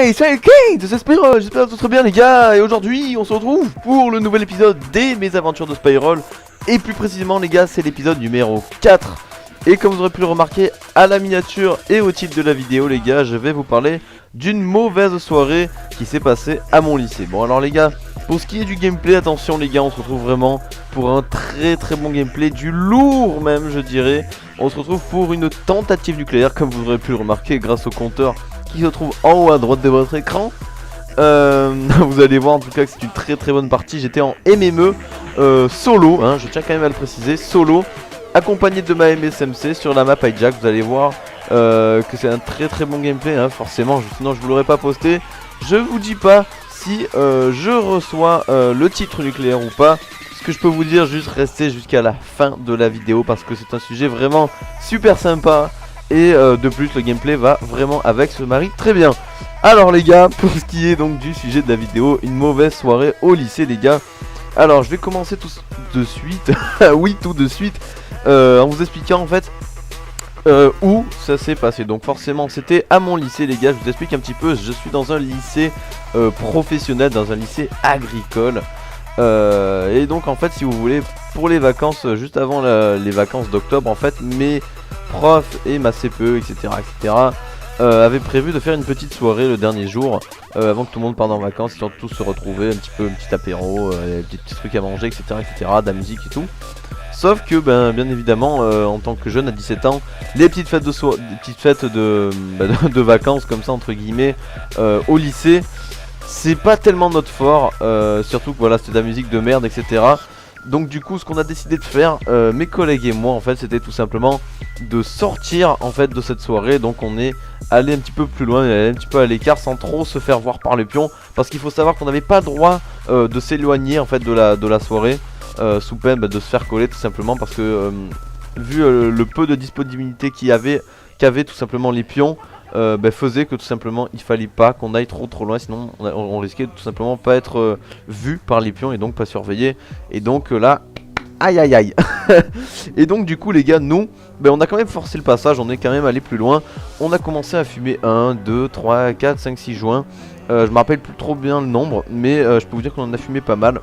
Hey, c'est Kate, j'espère que tout très bien les gars. Et aujourd'hui on se retrouve pour le nouvel épisode des mésaventures de Spyroll. Et plus précisément les gars, c'est l'épisode numéro 4. Et comme vous aurez pu le remarquer à la miniature et au titre de la vidéo les gars, je vais vous parler d'une mauvaise soirée qui s'est passée à mon lycée. Bon alors les gars, pour ce qui est du gameplay, attention les gars, on se retrouve vraiment pour un très bon gameplay, du lourd même je dirais. On se retrouve pour une tentative nucléaire comme vous aurez pu le remarquer grâce au compteur qui se trouve en haut à droite de votre écran. Vous allez voir en tout cas que c'est une très bonne partie. J'étais en MME solo, hein, je tiens quand même à le préciser, solo, accompagné de ma MSMC sur la map Hijack. Vous allez voir que c'est un très bon gameplay, hein, forcément, sinon je vous l'aurais pas posté. Je vous dis pas si je reçois le titre nucléaire ou pas. Ce que je peux vous dire, juste restez jusqu'à la fin de la vidéo parce que c'est un sujet vraiment super sympa. Et de plus le gameplay va vraiment avec, se marie très bien. Alors les gars, pour ce qui est donc du sujet de la vidéo, une mauvaise soirée au lycée les gars. Alors je vais commencer tout de suite, oui tout de suite, en vous expliquant en fait où ça s'est passé. Donc forcément c'était à mon lycée les gars, je vous explique un petit peu. Je suis dans un lycée professionnel, dans un lycée agricole. Et donc en fait si vous voulez, pour les vacances, juste avant les vacances d'octobre en fait, mes profs et ma CPE etc avaient prévu de faire une petite soirée le dernier jour avant que tout le monde parte en vacances, histoire de tous se retrouver, un petit apéro, des petits trucs à manger etc de la musique et tout. Sauf que bien évidemment en tant que jeune à 17 ans, les petites fêtes de vacances comme ça entre guillemets au lycée, c'est pas tellement notre fort, surtout que voilà c'était de la musique de merde etc. Donc du coup ce qu'on a décidé de faire, mes collègues et moi en fait, c'était tout simplement de sortir en fait de cette soirée. Donc on est allé un petit peu plus loin, un petit peu à l'écart sans trop se faire voir par les pions. Parce qu'il faut savoir qu'on n'avait pas le droit de s'éloigner en fait de la soirée, sous peine de se faire coller tout simplement. Parce que vu le peu de disponibilité qu'avaient tout simplement les pions, faisait que tout simplement il fallait pas qu'on aille trop loin, sinon on risquait de tout simplement pas être vu par les pions et donc pas surveillé. Et donc là, aïe Et donc du coup les gars, nous on a quand même forcé le passage, on est quand même allé plus loin. On a commencé à fumer 1, 2, 3, 4, 5, 6 joints. Je me rappelle plus trop bien le nombre, mais je peux vous dire qu'on en a fumé pas mal.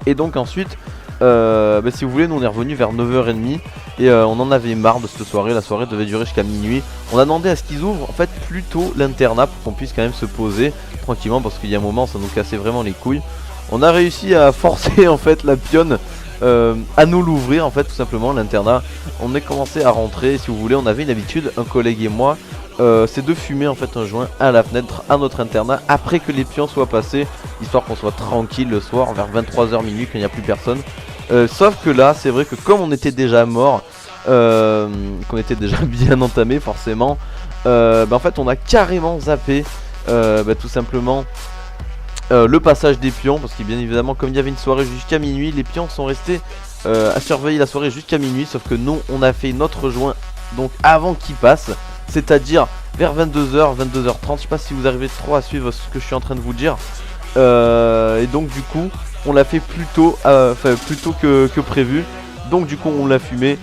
Et donc ensuite si vous voulez, nous on est revenu vers 9h30 et on en avait marre de cette soirée. La soirée devait durer jusqu'à minuit. On a demandé à ce qu'ils ouvrent en fait plutôt l'internat pour qu'on puisse quand même se poser tranquillement, parce qu'il y a un moment ça nous cassait vraiment les couilles. On a réussi à forcer en fait la pionne à nous l'ouvrir en fait, tout simplement l'internat. On est commencé à rentrer, si vous voulez, on avait une habitude, un collègue et moi, c'est de fumer en fait un joint à la fenêtre à notre internat après que les pions soient passés, histoire qu'on soit tranquille le soir vers 23h minuit quand il n'y a plus personne. Sauf que là c'est vrai que comme on était déjà mort, qu'on était déjà bien entamé forcément, en fait on a carrément zappé tout simplement le passage des pions. Parce que bien évidemment comme il y avait une soirée jusqu'à minuit, les pions sont restés à surveiller la soirée jusqu'à minuit. Sauf que nous on a fait notre joint donc avant qu'il passe, c'est à dire vers 22h, 22h30. Je sais pas si vous arrivez trop à suivre ce que je suis en train de vous dire. Et donc du coup on l'a fait plus tôt que prévu. Donc du coup on l'a fumé,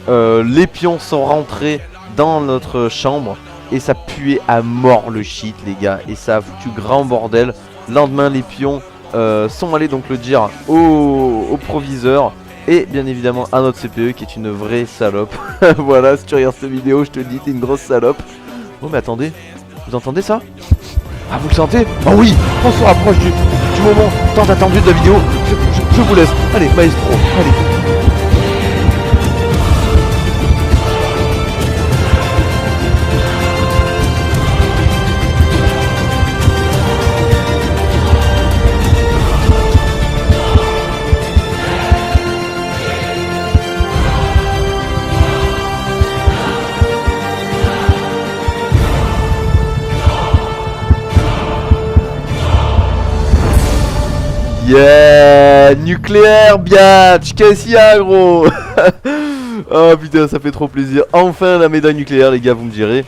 les pions sont rentrés dans notre chambre et ça puait à mort le shit les gars. Et ça a foutu grand bordel. Le lendemain les pions sont allés donc le dire au proviseur et bien évidemment à notre CPE qui est une vraie salope. Voilà, si tu regardes cette vidéo je te dis t'es une grosse salope. Oh mais attendez, vous entendez ça? Ah vous le sentez? Oh oui, on se rapproche du moment tant attendu de la vidéo. Je vous laisse, allez maestro, allez. Yeah, nucléaire biatch, qu'est-ce qu'il y a gros? Oh putain ça fait trop plaisir. Enfin la médaille nucléaire les gars, vous me direz.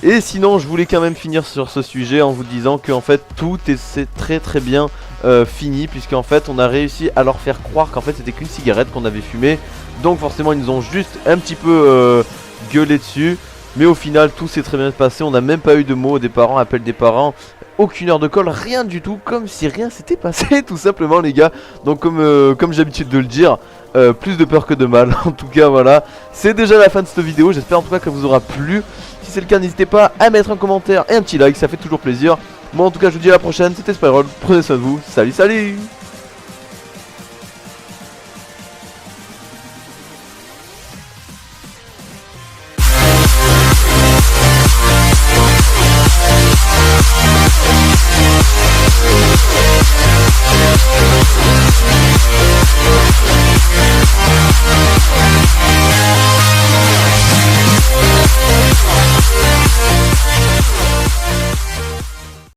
Et sinon je voulais quand même finir sur ce sujet en vous disant que en fait tout est très bien fini. Puisqu'en fait on a réussi à leur faire croire qu'en fait c'était qu'une cigarette qu'on avait fumée. Donc forcément ils nous ont juste un petit peu gueulé dessus. Mais au final tout s'est très bien passé, on n'a même pas eu de mots des parents, appel des parents, aucune heure de colle, rien du tout, comme si rien s'était passé tout simplement les gars. Donc comme j'ai l'habitude de le dire, plus de peur que de mal. En tout cas voilà, c'est déjà la fin de cette vidéo, j'espère en tout cas qu'elle vous aura plu. Si c'est le cas, n'hésitez pas à mettre un commentaire et un petit like, ça fait toujours plaisir. Moi en tout cas je vous dis à la prochaine, c'était Spyroll, prenez soin de vous, salut salut.